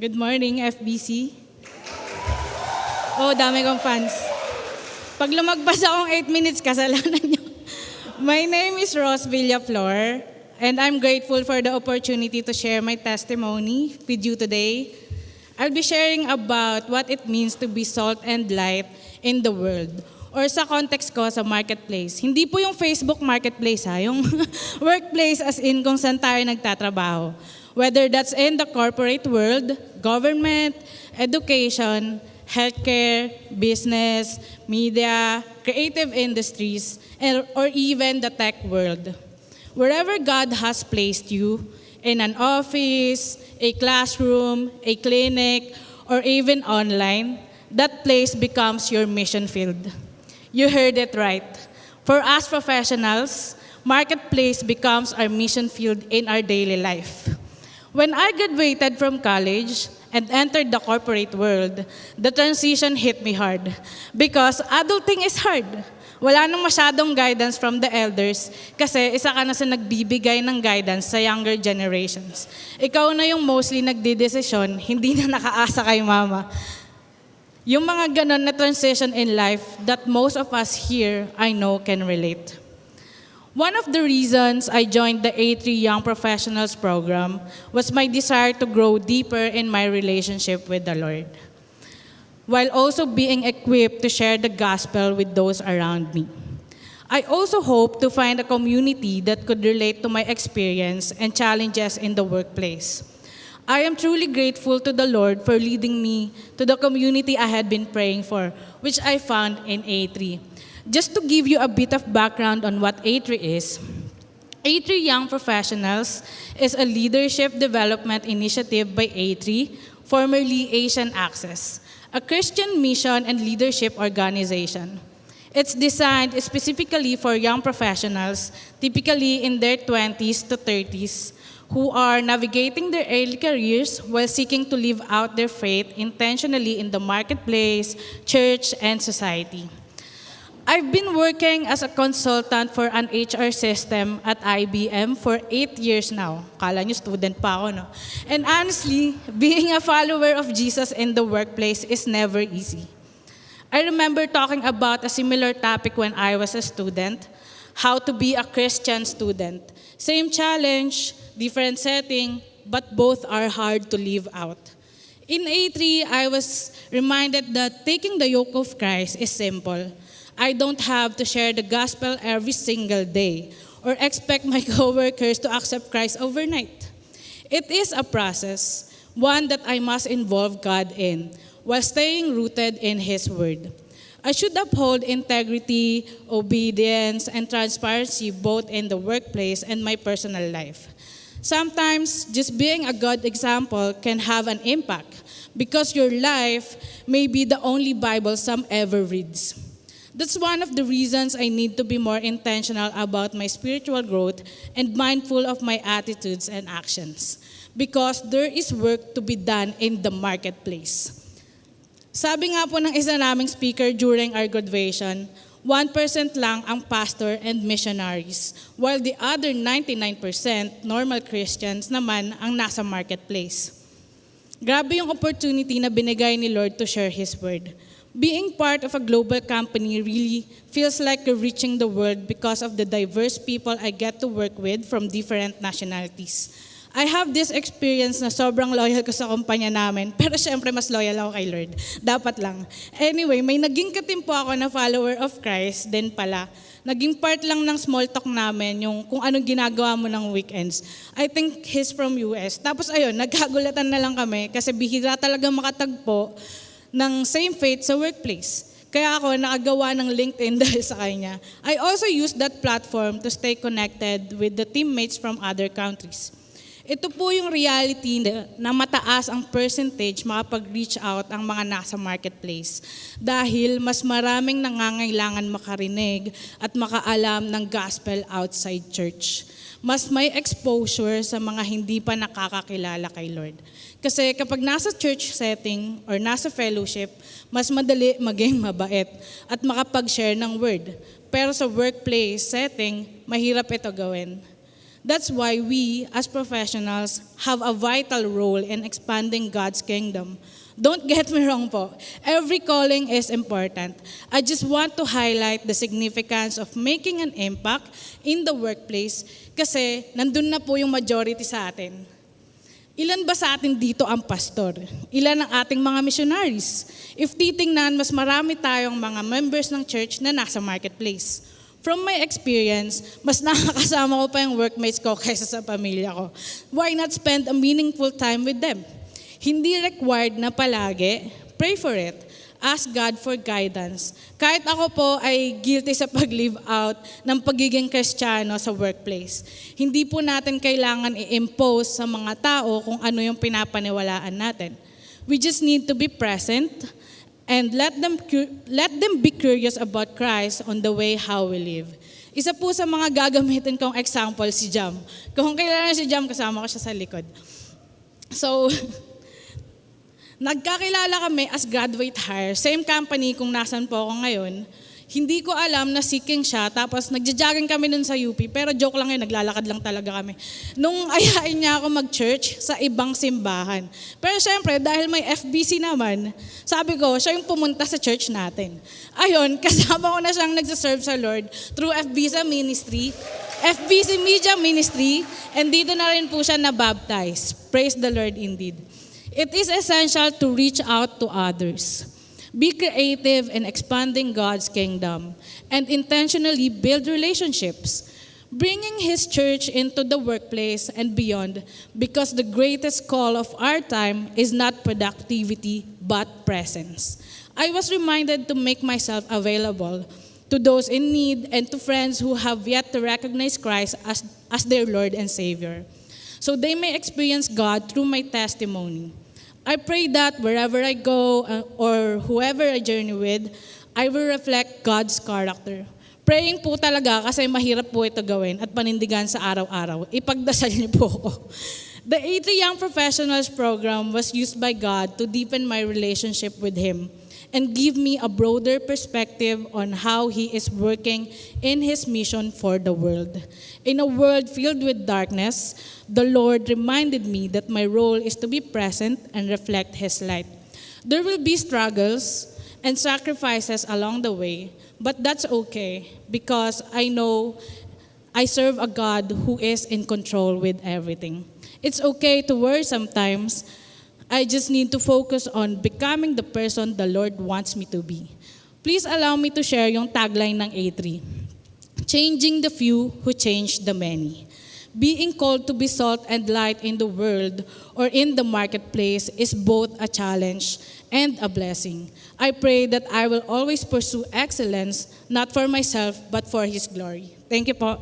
Good morning, FBC. Oh, dami kong fans. Pag lumagpas akong 8 minutes, kasalanan niyo. My name is Ros Villaflor, and I'm grateful for the opportunity to share my testimony with you today. I'll be sharing about what it means to be salt and light in the world. Or sa context ko, sa marketplace. Hindi po yung Facebook marketplace yung workplace as in kung saan tayo nagtatrabaho. Whether that's in the corporate world, government, education, healthcare, business, media, creative industries, or even the tech world. Wherever God has placed you, in an office, a classroom, a clinic, or even online, that place becomes your mission field. You heard it right. For us professionals, marketplace becomes our mission field in our daily life. When I graduated from college and entered the corporate world, the transition hit me hard because adulting is hard. Wala nang masyadong guidance from the elders kasi isa ka na sa nagbibigay ng guidance sa younger generations. Ikaw na yung mostly nagdidesisyon, hindi na nakaasa kay mama. Yung mga ganon na transition in life that most of us here I know can relate. One of the reasons I joined the A3 Young Professionals program was my desire to grow deeper in my relationship with the Lord, while also being equipped to share the gospel with those around me. I also hope to find a community that could relate to my experience and challenges in the workplace. I am truly grateful to the Lord for leading me to the community I had been praying for, which I found in A3. Just to give you a bit of background on what A3 is, A3 Young Professionals is a leadership development initiative by A3, formerly Asian Access, a Christian mission and leadership organization. It's designed specifically for young professionals, typically in their 20s to 30s, who are navigating their early careers while seeking to live out their faith intentionally in the marketplace, church, and society. I've been working as a consultant for an HR system at IBM for 8 years now. Kala nyo, student pa ako, no? And honestly, being a follower of Jesus in the workplace is never easy. I remember talking about a similar topic when I was a student, how to be a Christian student. Same challenge, different setting, but both are hard to live out. In A3, I was reminded that taking the yoke of Christ is simple. I don't have to share the gospel every single day or expect my coworkers to accept Christ overnight. It is a process, one that I must involve God in while staying rooted in His Word. I should uphold integrity, obedience, and transparency both in the workplace and my personal life. Sometimes, just being a good example can have an impact because your life may be the only Bible some ever reads. That's one of the reasons I need to be more intentional about my spiritual growth and mindful of my attitudes and actions because there is work to be done in the marketplace. Sabi nga po ng isa naming speaker during our graduation, 1% lang ang pastor and missionaries, while the other 99% normal Christians naman ang nasa marketplace. Grabe yung opportunity na binigay ni Lord to share His Word. Being part of a global company really feels like you're reaching the world because of the diverse people I get to work with from different nationalities. I have this experience na sobrang loyal ko sa kumpanya namin, pero syempre mas loyal ako kay Lord. Dapat lang. Anyway, may naging katim po ako na follower of Christ din pala. Naging part lang ng small talk namin yung kung anong ginagawa mo ng weekends. I think he's from US. Tapos ayun, nagkagulatan na lang kami kasi bihira talaga makatagpo ng same faith sa workplace. Kaya ako nakagawa ng LinkedIn dahil sa kanya. I also use that platform to stay connected with the teammates from other countries. Ito po yung reality na mataas ang percentage makapag-reach out ang mga nasa marketplace dahil mas maraming nangangailangan makarinig at makaalam ng gospel outside church. Mas may exposure sa mga hindi pa nakakakilala kay Lord. Kasi kapag nasa church setting or nasa fellowship, mas madali maging mabait at makapag-share ng word. Pero sa workplace setting, mahirap ito gawin. That's why we, as professionals, have a vital role in expanding God's kingdom. Don't get me wrong po. Every calling is important. I just want to highlight the significance of making an impact in the workplace kasi nandun na po yung majority sa atin. Ilan ba sa atin dito ang pastor? Ilan ang ating mga missionaries? If titingnan, mas marami tayong mga members ng church na nasa marketplace. From my experience, mas nakakasama ko pa yung workmates ko kaysa sa pamilya ko. Why not spend a meaningful time with them? Hindi required na palagi, pray for it. Ask God for guidance. Kahit ako po ay guilty sa pag-live out ng pagiging Kristiyano sa workplace. Hindi po natin kailangan i-impose sa mga tao kung ano yung pinapaniwalaan natin. We just need to be present and let them be curious about Christ on the way how we live. Isa po sa mga gagamitin kong example si Jam. Kung kailangan si Jam, kasama ko siya sa likod. So, nagkakilala kami as graduate hire. Same company kung nasan po ako ngayon. Hindi ko alam na seeking siya, tapos nagja-jogging kami nun sa UP, pero joke lang yun, naglalakad lang talaga kami. Nung ayain niya ako mag-church sa ibang simbahan. Pero syempre, dahil may FBC naman, sabi ko, siya yung pumunta sa church natin. Ayun, kasama ko na siyang nagsaserve sa Lord through FBC Ministry, FBC Media Ministry, and dito na rin po siya na-baptize. Praise the Lord indeed. It is essential to reach out to others. Be creative in expanding God's kingdom and intentionally build relationships, bringing His church into the workplace and beyond, because the greatest call of our time is not productivity but presence. I was reminded to make myself available to those in need and to friends who have yet to recognize Christ as their Lord and Savior, so they may experience God through my testimony. I pray that wherever I go or whoever I journey with, I will reflect God's character. Praying po talaga kasi mahirap po ito gawin at panindigan sa araw-araw. Ipagdasal niyo po ako. The 80 Young Professionals program was used by God to deepen my relationship with Him and give me a broader perspective on how He is working in His mission for the world. In a world filled with darkness, the Lord reminded me that my role is to be present and reflect His light. There will be struggles and sacrifices along the way, but that's okay because I know I serve a God who is in control with everything. It's okay to worry sometimes. I just need to focus on becoming the person the Lord wants me to be. Please allow me to share yung tagline ng A3. Changing the few who change the many. Being called to be salt and light in the world or in the marketplace is both a challenge and a blessing. I pray that I will always pursue excellence, not for myself, but for His glory. Thank you po.